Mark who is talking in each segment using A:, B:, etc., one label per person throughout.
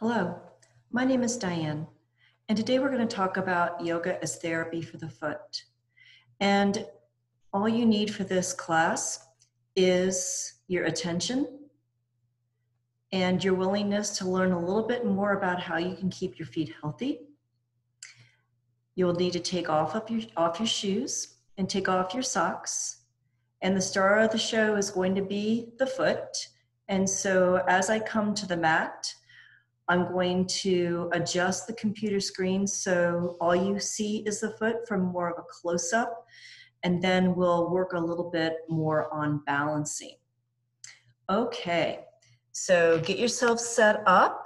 A: Hello, my name is Diane, and today we're going to talk about yoga as therapy for the foot. And all you need for this class is your attention and your willingness to learn a little bit more about how you can keep your feet healthy. You'll need to take off your shoes and take off your socks. And the star of the show is going to be the foot. And so as I come to the mat, I'm going to adjust the computer screen so all you see is the foot from more of a close-up, and then we'll work a little bit more on balancing. Okay, so get yourself set up.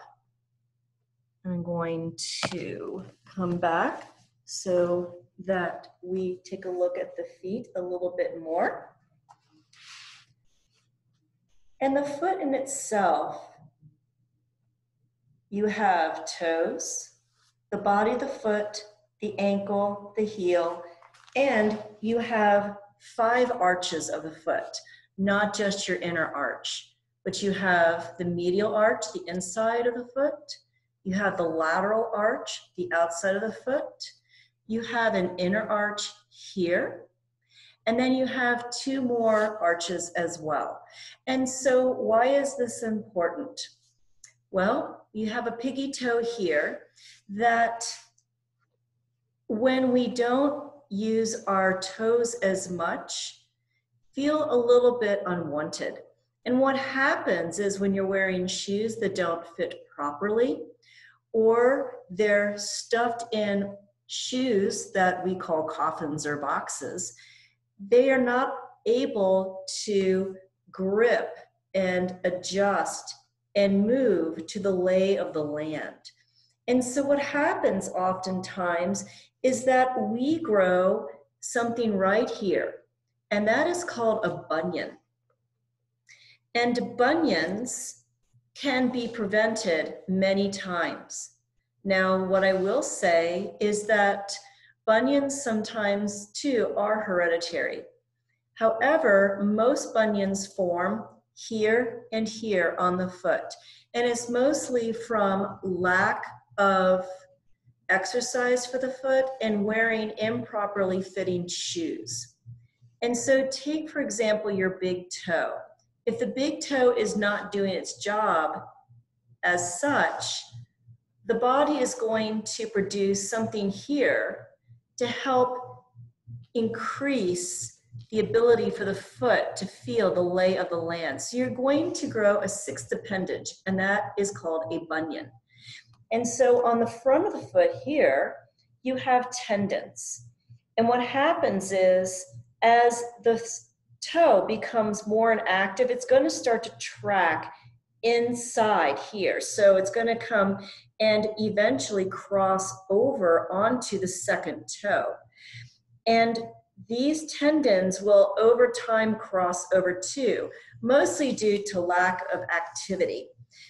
A: I'm going to come back so that we take a look at the feet a little bit more. And the foot in itself, you have toes, the body of the foot, the ankle, the heel, and you have 5 arches of the foot, not just your inner arch, but you have the medial arch, the inside of the foot, you have the lateral arch, the outside of the foot, you have an inner arch here, and then you have 2 more arches as well. And so why is this important? Well, you have a piggy toe here that when we don't use our toes as much, feel a little bit unwanted. And what happens is when you're wearing shoes that don't fit properly, or they're stuffed in shoes that we call coffins or boxes, they are not able to grip and adjust and move to the lay of the land. And so what happens oftentimes is that we grow something right here, and that is called a bunion. And bunions can be prevented many times. Now, what I will say is that bunions sometimes too are hereditary. However, most bunions form here and here on the foot, and it's mostly from lack of exercise for the foot and wearing improperly fitting shoes. And so take, for example, your big toe. If the big toe is not doing its job as such, the body is going to produce something here to help increase the ability for the foot to feel the lay of the land. So you're going to grow a 6th appendage, and that is called a bunion. And so on the front of the foot here, you have tendons. And what happens is, as the toe becomes more inactive, it's going to start to track inside here. So it's going to come and eventually cross over onto the second toe. And these tendons will over time cross over too, mostly due to lack of activity.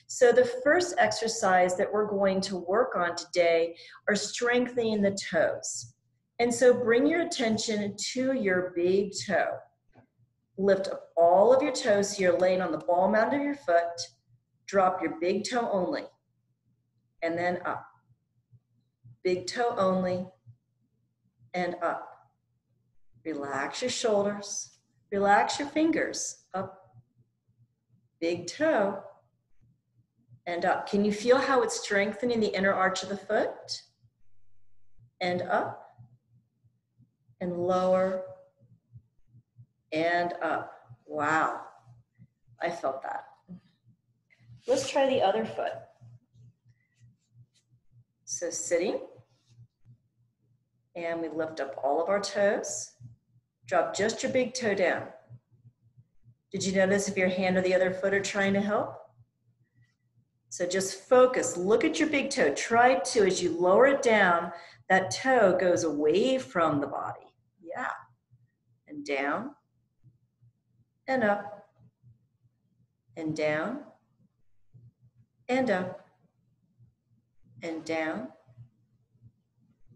A: So the first exercise that we're going to work on today are strengthening the toes. And so bring your attention to your big toe. Lift up all of your toes so you're laying on the ball mound of your foot. Drop your big toe only, and then up. Big toe only, and up. Relax your shoulders, relax your fingers, up, big toe, and up. Can you feel how it's strengthening the inner arch of the foot? And up, and lower, and up. Wow, I felt that. Let's try the other foot. So sitting, and we lift up all of our toes. Drop just your big toe down. Did you notice if your hand or the other foot are trying to help? So just focus, look at your big toe. Try to, as you lower it down, that toe goes away from the body. Yeah. And down, and up, and down, and up, and down,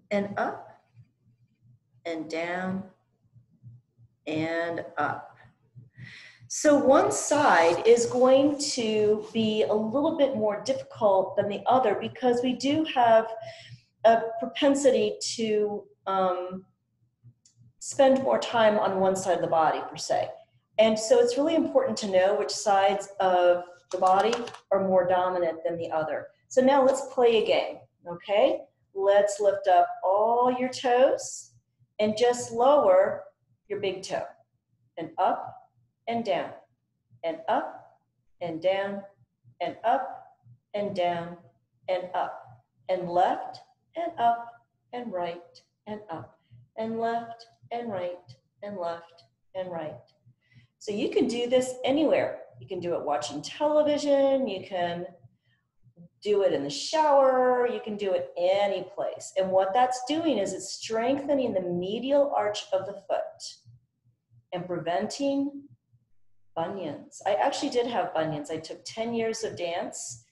A: and up, and down, and up. So one side is going to be a little bit more difficult than the other because we do have a propensity to spend more time on one side of the body per se. And so it's really important to know which sides of the body are more dominant than the other. So now let's play a game, okay? Let's lift up all your toes and just lower your big toe and up and down and up and down and up and down and up and left and up and right and up and left and right and left and right. So you can do this anywhere. You can do it watching television, you can do it in the shower, you can do it any place. And what that's doing is it's strengthening the medial arch of the foot and preventing bunions. I actually did have bunions. I took 10 years of dance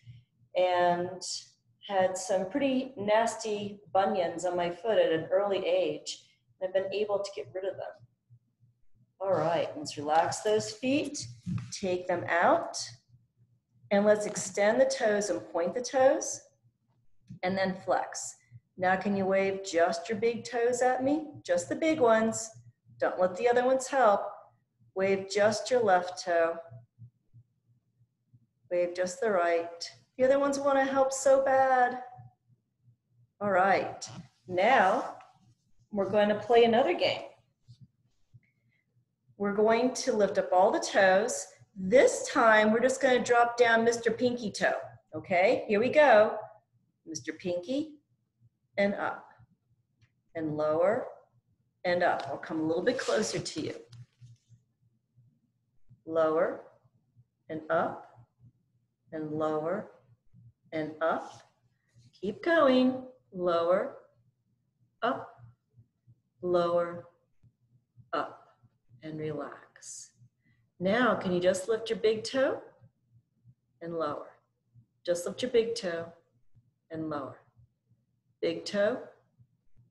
A: and had some pretty nasty bunions on my foot at an early age. And I've been able to get rid of them. All right, let's relax those feet, take them out, and let's extend the toes and point the toes, and then flex. Now can you wave just your big toes at me? Just the big ones. Don't let the other ones help. Wave just your left toe. Wave just the right. The other ones want to help so bad. All right, now we're going to play another game. We're going to lift up all the toes. This time, we're just going to drop down Mr. Pinky Toe. Okay, here we go. Mr. Pinky, and up, and lower, and up. I'll come a little bit closer to you. Lower, and up, and lower, and up. Keep going. Lower, up, lower, up. And relax. Now, can you just lift your big toe and lower? Just lift your big toe and lower. Big toe,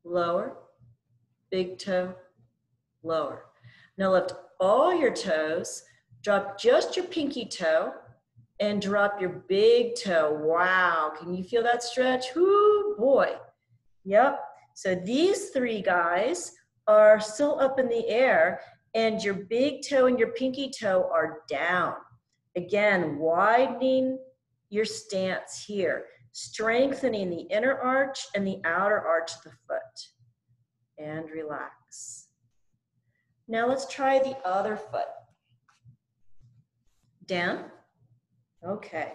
A: lower, big toe, lower. Now lift all your toes, drop just your pinky toe, and drop your big toe. Wow, can you feel that stretch? Whoo, boy. Yep, so these three guys are still up in the air, and your big toe and your pinky toe are down. Again, widening your stance here, strengthening the inner arch and the outer arch of the foot. And relax. Now let's try the other foot. Down. Okay.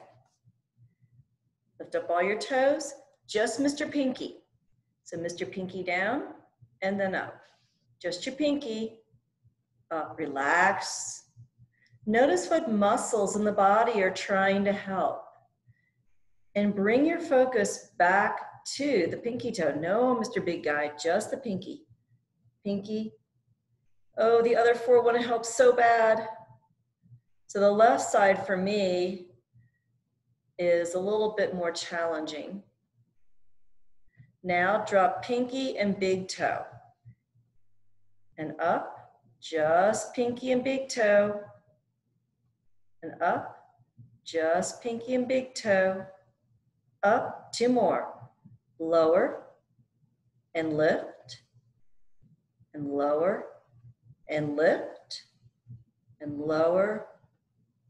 A: Lift up all your toes, just Mr. Pinky. So Mr. Pinky down and then up. Just your pinky. Relax. Notice what muscles in the body are trying to help. And bring your focus back to the pinky toe. No, Mr. Big Guy, just the pinky. Pinky. Oh, the other four want to help so bad. So the left side for me is a little bit more challenging. Now drop pinky and big toe. And up. Just pinky and big toe, and up, just pinky and big toe, up, two more, lower, and lift, and lower, and lift, and lower,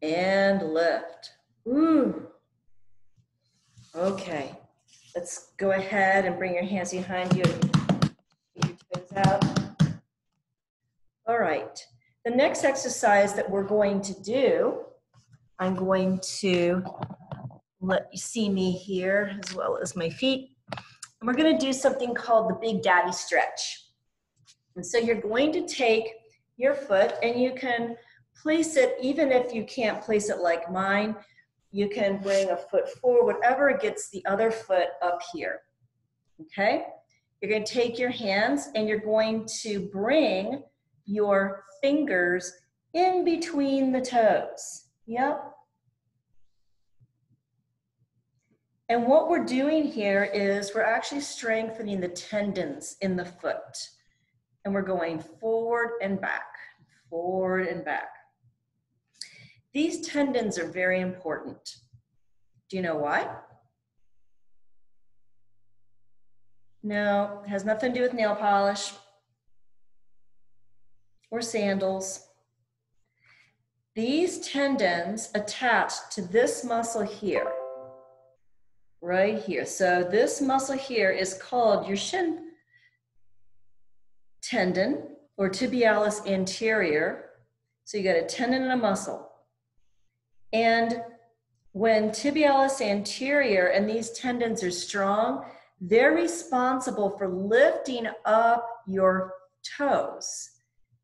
A: and lift. Ooh. Okay, let's go ahead and bring your hands behind you and get your toes out. All right, the next exercise that we're going to do, I'm going to let you see me here as well as my feet. And we're going to do something called the Big Daddy stretch. And so you're going to take your foot and you can place it, even if you can't place it like mine, you can bring a foot forward, whatever gets the other foot up here. Okay? You're going to take your hands and you're going to bring your fingers in between the toes. Yep. And what we're doing here is we're actually strengthening the tendons in the foot. And we're going forward and back, forward and back. These tendons are very important. Do you know why? No, it has nothing to do with nail polish or sandals. These tendons attach to this muscle here, right here. So this muscle here is called your shin tendon or tibialis anterior. So you got a tendon and a muscle. And when tibialis anterior and these tendons are strong, they're responsible for lifting up your toes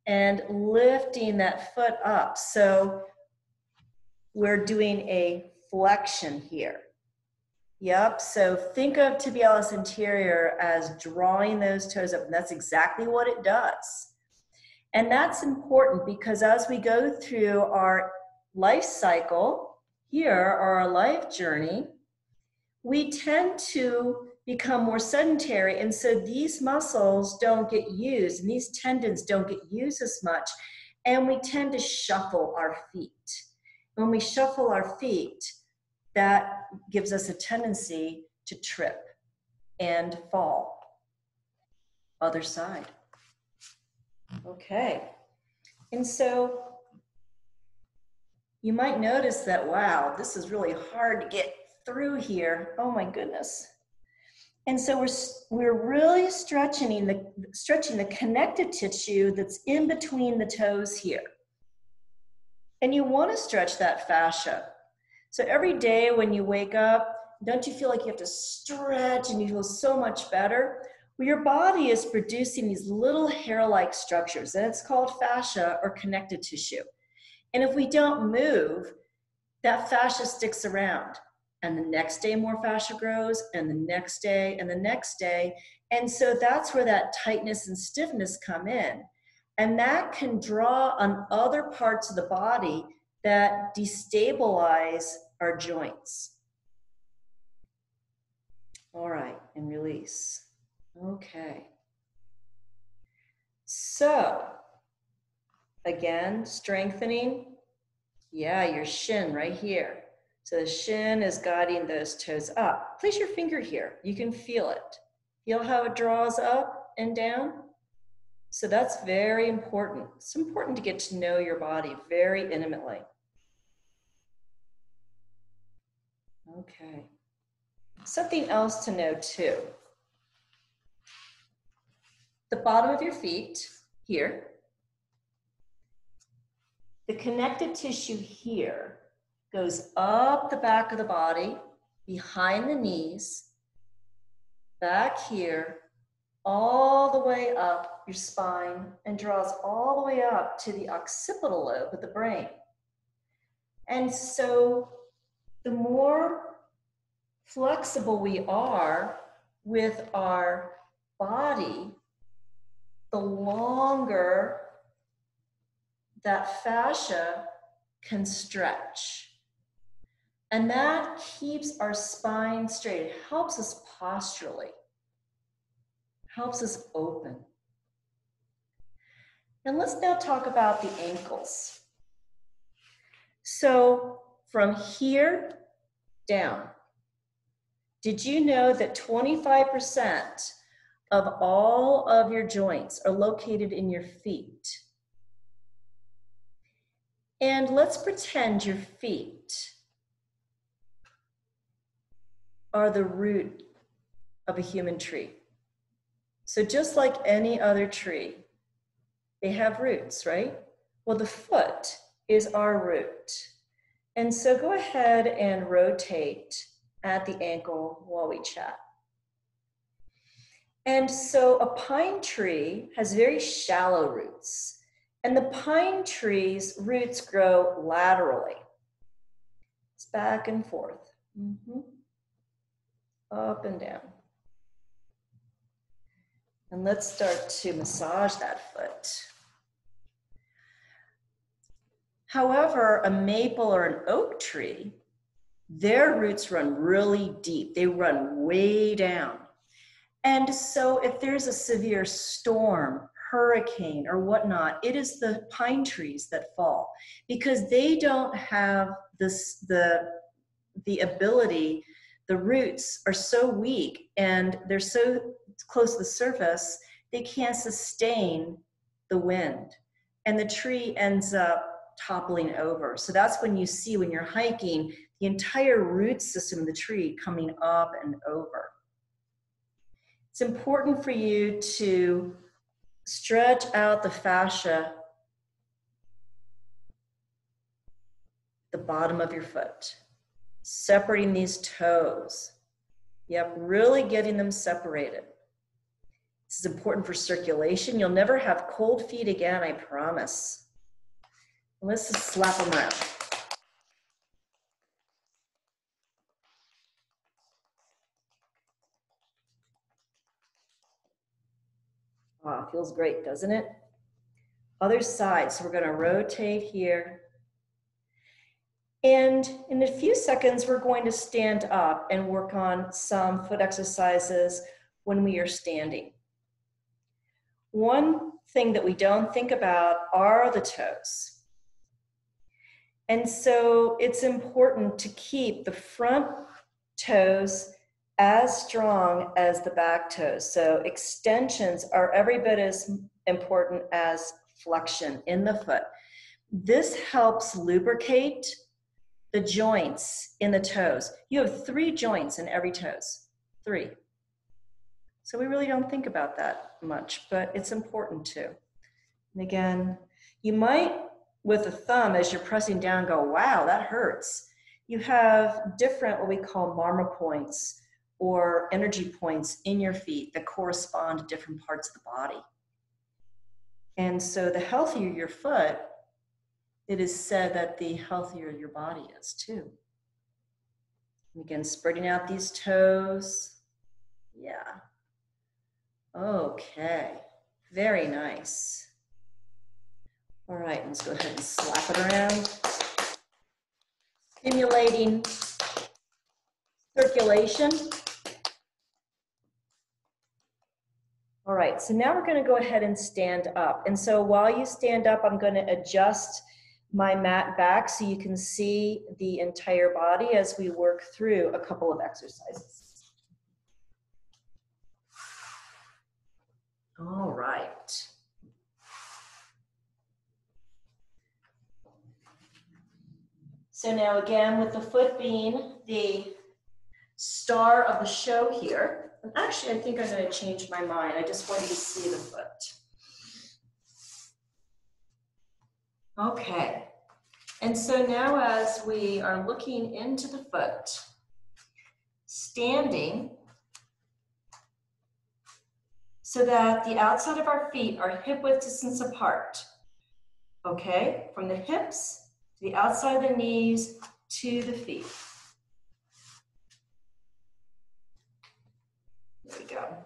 A: and lifting that foot up. So we're doing a flexion here. Yep, so think of tibialis anterior as drawing those toes up, and that's exactly what it does. And that's important because as we go through our life cycle here, or our life journey, we tend to become more sedentary, and so these muscles don't get used, and these tendons don't get used as much, and we tend to shuffle our feet. When we shuffle our feet, that gives us a tendency to trip and fall. Other side. Okay. And so you might notice that, wow, this is really hard to get through here. Oh my goodness. And so we're really stretching the connective tissue that's in between the toes here. And you want to stretch that fascia. So every day when you wake up, don't you feel like you have to stretch and you feel so much better? Well, your body is producing these little hair-like structures, and it's called fascia or connective tissue. And if we don't move, that fascia sticks around. And the next day more fascia grows, and the next day, and the next day. And so that's where that tightness and stiffness come in. And that can draw on other parts of the body that destabilize our joints. All right, and release. Okay. So, again, strengthening. Yeah, your shin right here. So the shin is guiding those toes up. Place your finger here. You can feel it. Feel how it draws up and down? So that's very important. It's important to get to know your body very intimately. Okay. Something else to know too. The bottom of your feet here. The connective tissue here goes up the back of the body, behind the knees, back here, all the way up your spine, and draws all the way up to the occipital lobe of the brain. And so the more flexible we are with our body, the longer that fascia can stretch. And that keeps our spine straight. It helps us posturally, helps us open. And let's now talk about the ankles. So from here down, did you know that 25% of all of your joints are located in your feet? And let's pretend your feet are the root of a human tree. So just like any other tree, they have roots, right? Well, the foot is our root. And so go ahead and rotate at the ankle while we chat. And so a pine tree has very shallow roots, and the pine tree's roots grow laterally. It's back and forth, up and down. And let's start to massage that foot. However, a maple or an oak tree, their roots run really deep. They run way down. And so if there's a severe storm, hurricane or whatnot, it is the pine trees that fall because they don't have the ability, the roots are so weak and they're so close to the surface, they can't sustain the wind. And the tree ends up toppling over. So that's when you see, when you're hiking, the entire root system of the tree coming up and over. It's important for you to stretch out the fascia, the bottom of your foot, separating these toes. Yep, really getting them separated. This is important for circulation. You'll never have cold feet again, I promise. Let's just slap them around. Wow, feels great, doesn't it? Other side, so we're gonna rotate here. And in a few seconds, we're going to stand up and work on some foot exercises when we are standing. One thing that we don't think about are the toes. And so it's important to keep the front toes as strong as the back toes. So extensions are every bit as important as flexion in the foot. This helps lubricate the joints in the toes. You have 3 joints in every toes, 3. So we really don't think about that much, but it's important too. And again, you might, with the thumb, as you're pressing down, go, wow, that hurts. You have different, what we call marma points or energy points in your feet that correspond to different parts of the body. And so the healthier your foot, it is said that the healthier your body is too. And again, spreading out these toes. Yeah. Okay, very nice. All right, let's go ahead and slap it around. Stimulating circulation. All right, so now we're gonna go ahead and stand up. And so while you stand up, I'm gonna adjust my mat back so you can see the entire body as we work through a couple of exercises. All right. So now again, with the foot being the star of the show here, and actually I think I'm going to change my mind. I just want you to see the foot. Okay. And so now as we are looking into the foot, standing so that the outside of our feet are hip-width distance apart. Okay, from the hips to the outside of the knees to the feet. There we go.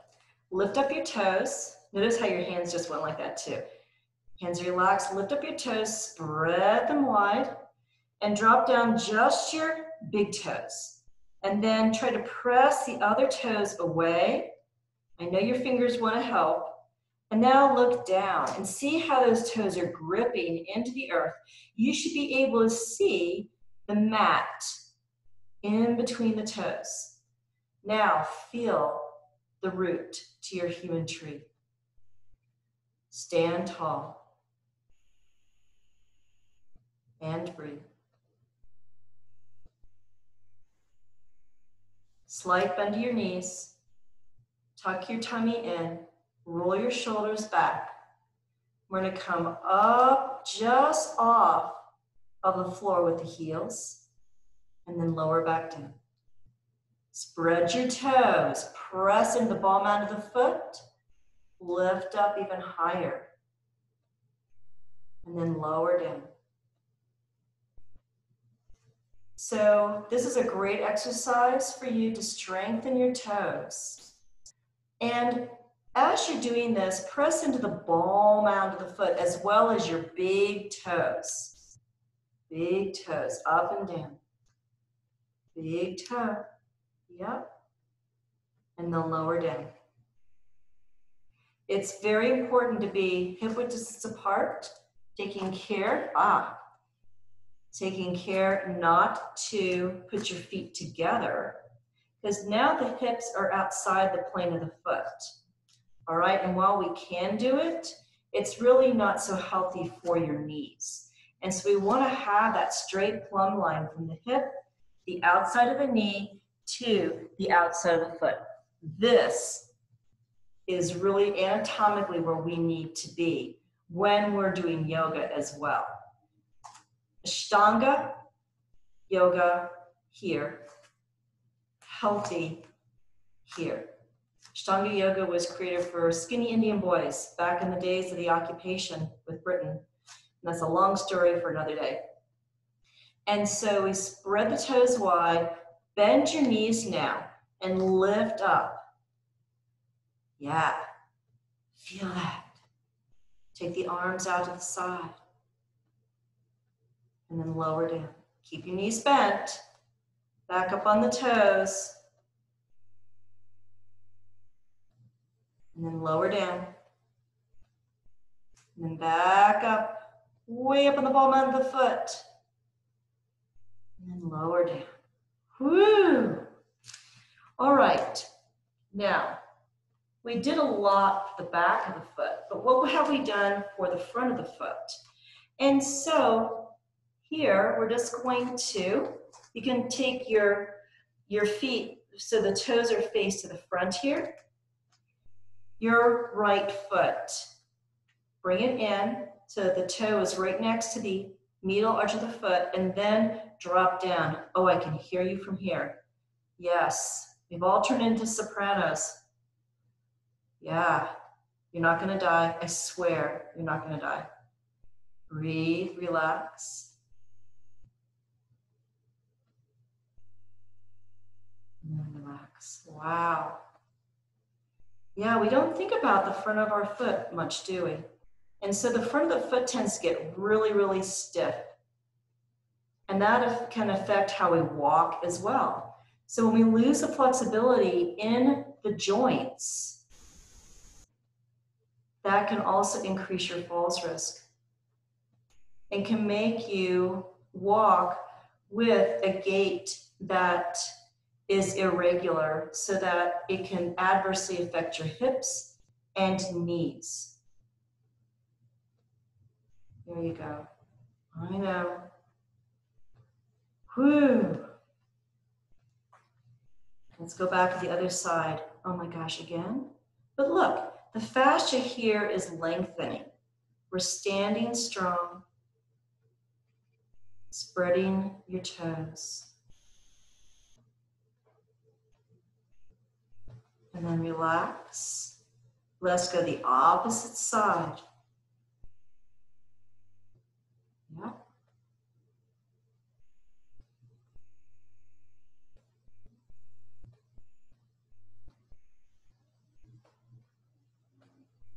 A: Lift up your toes. Notice how your hands just went like that too. Hands relaxed, lift up your toes, spread them wide, and drop down just your big toes. And then try to press the other toes away. I know your fingers want to help. And now look down and see how those toes are gripping into the earth. You should be able to see the mat in between the toes. Now feel the root to your human tree. Stand tall and breathe. Slight bend to your knees. Tuck your tummy in. Roll your shoulders back. We're going to come up just off of the floor with the heels and then lower back down. Spread your toes. Press into the ball mound of the foot. Lift up even higher. And then lower down. So this is a great exercise for you to strengthen your toes. And as you're doing this, press into the ball mound of the foot as well as your big toes. Big toes, up and down. Big toe, yep. And then lower down. It's very important to be hip width distance apart, taking care not to put your feet together, because now the hips are outside the plane of the foot. All right, and while we can do it, it's really not so healthy for your knees. And so we want to have that straight plumb line from the hip, the outside of the knee, to the outside of the foot. This is really anatomically where we need to be when we're doing yoga as well. Ashtanga yoga here, healthy here. Ashtanga yoga was created for skinny Indian boys back in the days of the occupation with Britain. And that's a long story for another day. And so we spread the toes wide, bend your knees now, and lift up. Yeah, feel that. Take the arms out to the side. And then lower down. Keep your knees bent. Back up on the toes. And then lower down. And then back up, way up on the ball mound of the foot. And then lower down. Woo! All right. Now, we did a lot for the back of the foot, but what have we done for the front of the foot? And so here, we're just going to, you can take your feet, so the toes are faced to the front here. Your right foot, bring it in so that the toe is right next to the medial arch of the foot, and then drop down. Oh, I can hear you from here. Yes, we've all turned into sopranos. Yeah, you're not gonna die. I swear, you're not gonna die. Breathe, relax. And then relax. Wow. Yeah, we don't think about the front of our foot much, do we? And so the front of the foot tends to get really, really stiff. And that can affect how we walk as well. So when we lose the flexibility in the joints, that can also increase your falls risk and can make you walk with a gait that is irregular, so that it can adversely affect your hips and knees. There you go. I know. Whew. Let's go back to the other side. Oh my gosh, again. But look, the fascia here is lengthening. We're standing strong, spreading your toes. And then relax. Let's go the opposite side. Yeah.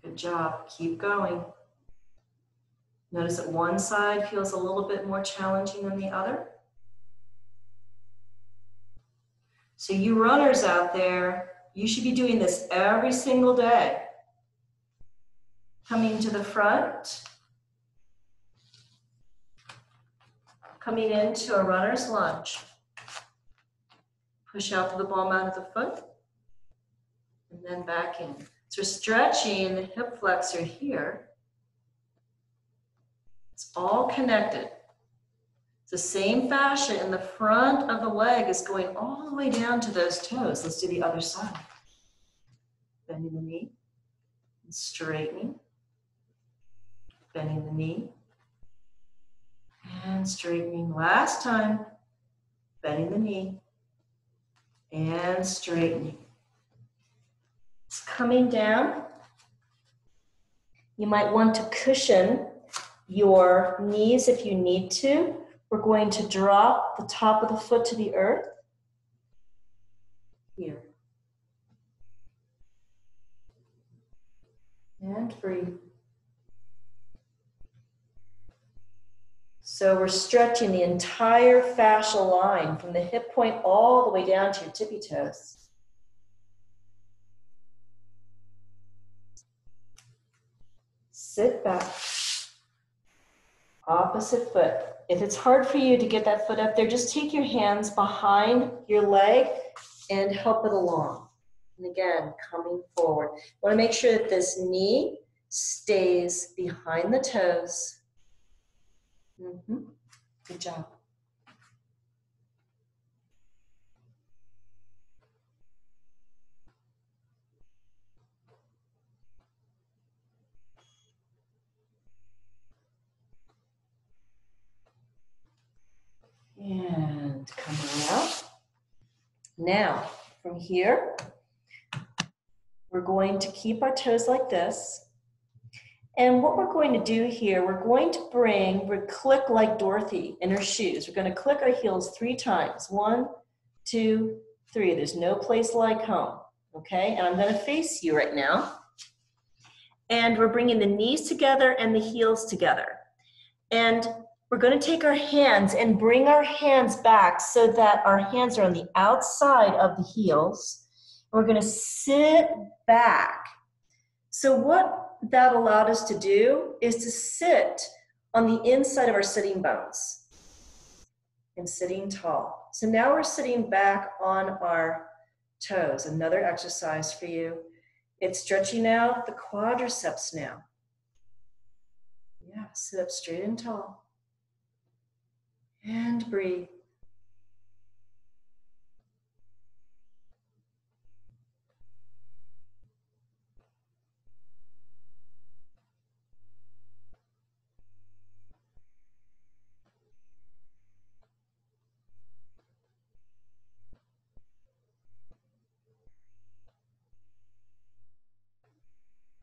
A: Good job. Keep going. Notice that one side feels a little bit more challenging than the other. So you runners out there, you should be doing this every single day. Coming to the front. Coming into a runner's lunge. Push out to the ball mound of the foot. And then back in. So we're stretching the hip flexor here. It's all connected. The same fascia in the front of the leg is going all the way down to those toes. Let's do the other side. Bending the knee and straightening. Bending the knee and straightening. Last time. Bending the knee and straightening. It's coming down. You might want to cushion your knees if you need to. We're going to drop the top of the foot to the earth. Here. And breathe. So we're stretching the entire fascial line from the hip point all the way down to your tippy toes. Sit back. Opposite foot. If it's hard for you to get that foot up there, just take your hands behind your leg and help it along. And again, coming forward. Want to make sure that this knee stays behind the toes. Good job. And come on out. Now, from here, we're going to keep our toes like this. And what we're going to do here, we're click like Dorothy in her shoes. We're going to click our heels 3 times. 1, 2, 3. There's no place like home. Okay, and I'm going to face you right now. And we're bringing the knees together and the heels together. And we're going to take our hands and bring our hands back so that our hands are on the outside of the heels. And we're going to sit back. So what that allowed us to do is to sit on the inside of our sitting bones and sitting tall. So now we're sitting back on our toes. Another exercise for you. It's stretching out the quadriceps now. Yeah, sit up straight and tall. And breathe.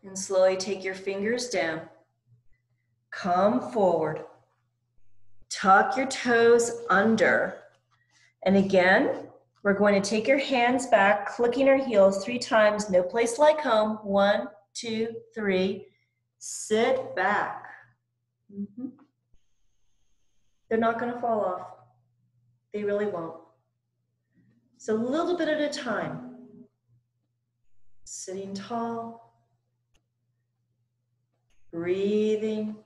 A: And slowly take your fingers down. Come forward. Tuck your toes under. And again, we're going to take your hands back, clicking our heels 3 times. No place like home. 1, 2, 3. Sit back. They're not going to fall off. They really won't. So a little bit at a time. Sitting tall. Breathing.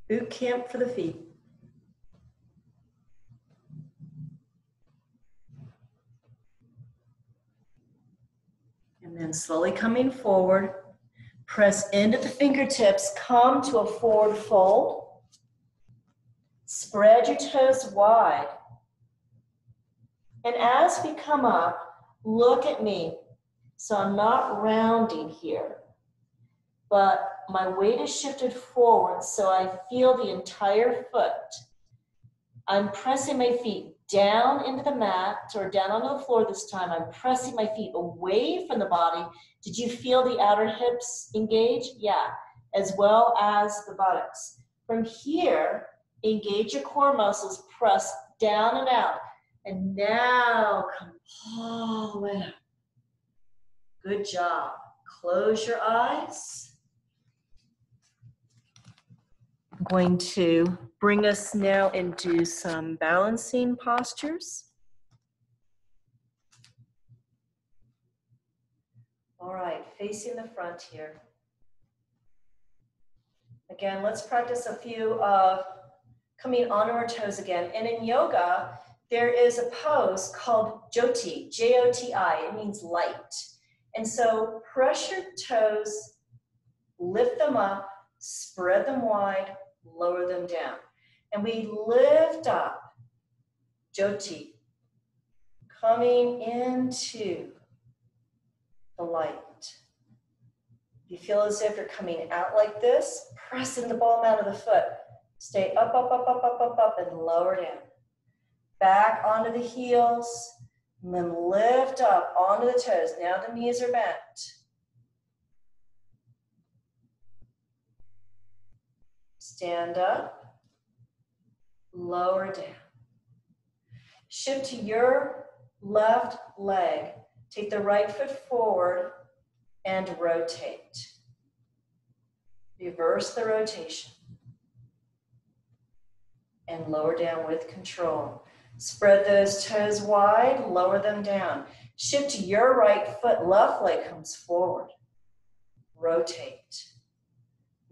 A: Boot camp for the feet. And then slowly coming forward, press into the fingertips, come to a forward fold. Spread your toes wide. And as we come up, look at me. So I'm not rounding here, but my weight is shifted forward so I feel the entire foot. I'm pressing my feet down into the mat or down onto the floor this time. I'm pressing my feet away from the body. Did you feel the outer hips engage? Yeah, as well as the buttocks. From here, engage your core muscles, press down and out. And now come all the way up. Good job. Close your eyes. I'm going to bring us now into some balancing postures. All right, facing the front here. Again, let's practice a few of coming onto our toes again. And in yoga, there is a pose called Joti, J-O-T-I. It means light. And so press your toes, lift them up, spread them wide, lower them down. And we lift up, Joti, coming into the light. If you feel as if you're coming out like this, press in the ball out of the foot. Stay up, up, up, up, up, up, up, and lower down. Back onto the heels, and then lift up onto the toes. Now the knees are bent. Stand up, lower down. Shift to your left leg. Take the right foot forward and rotate. Reverse the rotation. And lower down with control. Spread those toes wide, lower them down. Shift to your right foot, left leg comes forward. rotate.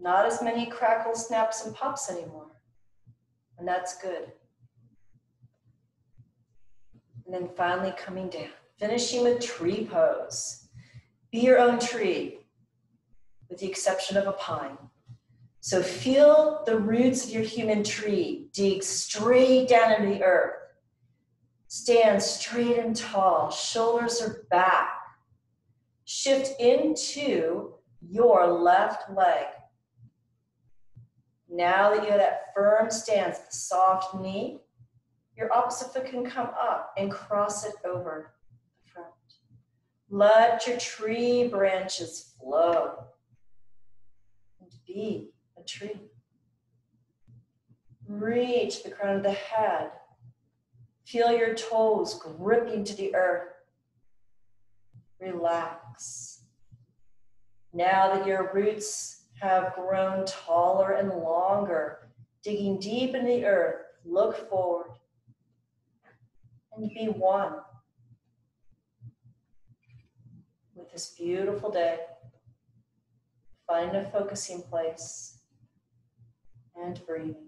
A: Not as many crackles, snaps, and pops anymore. And that's good. And then finally coming down, finishing with tree pose. Be your own tree, with the exception of a pine. So feel the roots of your human tree dig straight down into the earth. Stand straight and tall, shoulders are back. Shift into your left leg. Now that you have that firm stance, the soft knee, your opposite foot can come up and cross it over the front. Let your tree branches flow and be a tree. Reach the crown of the head. Feel your toes gripping to the earth. Relax. Now that your roots have grown taller and longer, digging deep in the earth, look forward and be one with this beautiful day. Find a focusing place and breathing.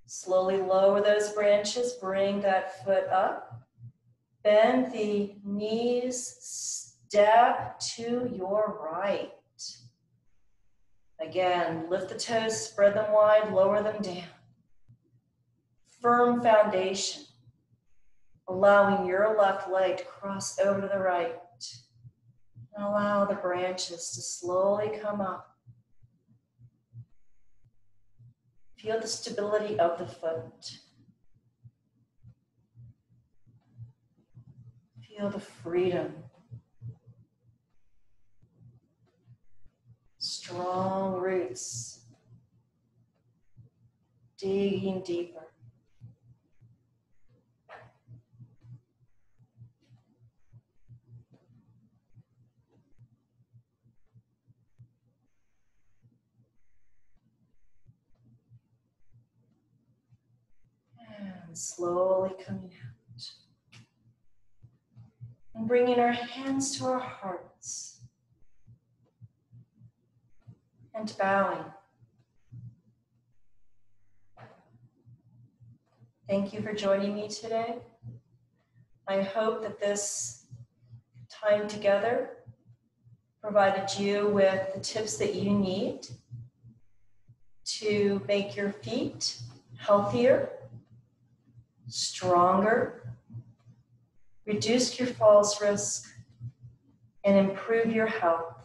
A: Slowly lower those branches, bring that foot up. Bend the knees, step to your right. Again, lift the toes, spread them wide, lower them down. Firm foundation, allowing your left leg to cross over to the right. And allow the branches to slowly come up. Feel the stability of the foot. Feel the freedom. Strong roots. Digging deeper. And slowly coming out. And bringing our hands to our hearts. And bowing. Thank you for joining me today. I hope that this time together provided you with the tips that you need to make your feet healthier, stronger, reduce your falls risk, and improve your health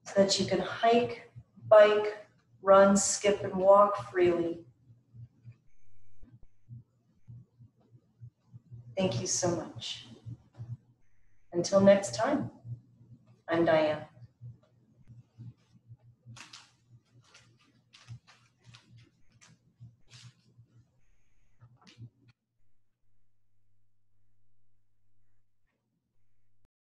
A: so that you can hike, bike, run, skip, and walk freely. Thank you so much. Until next time, I'm Diane.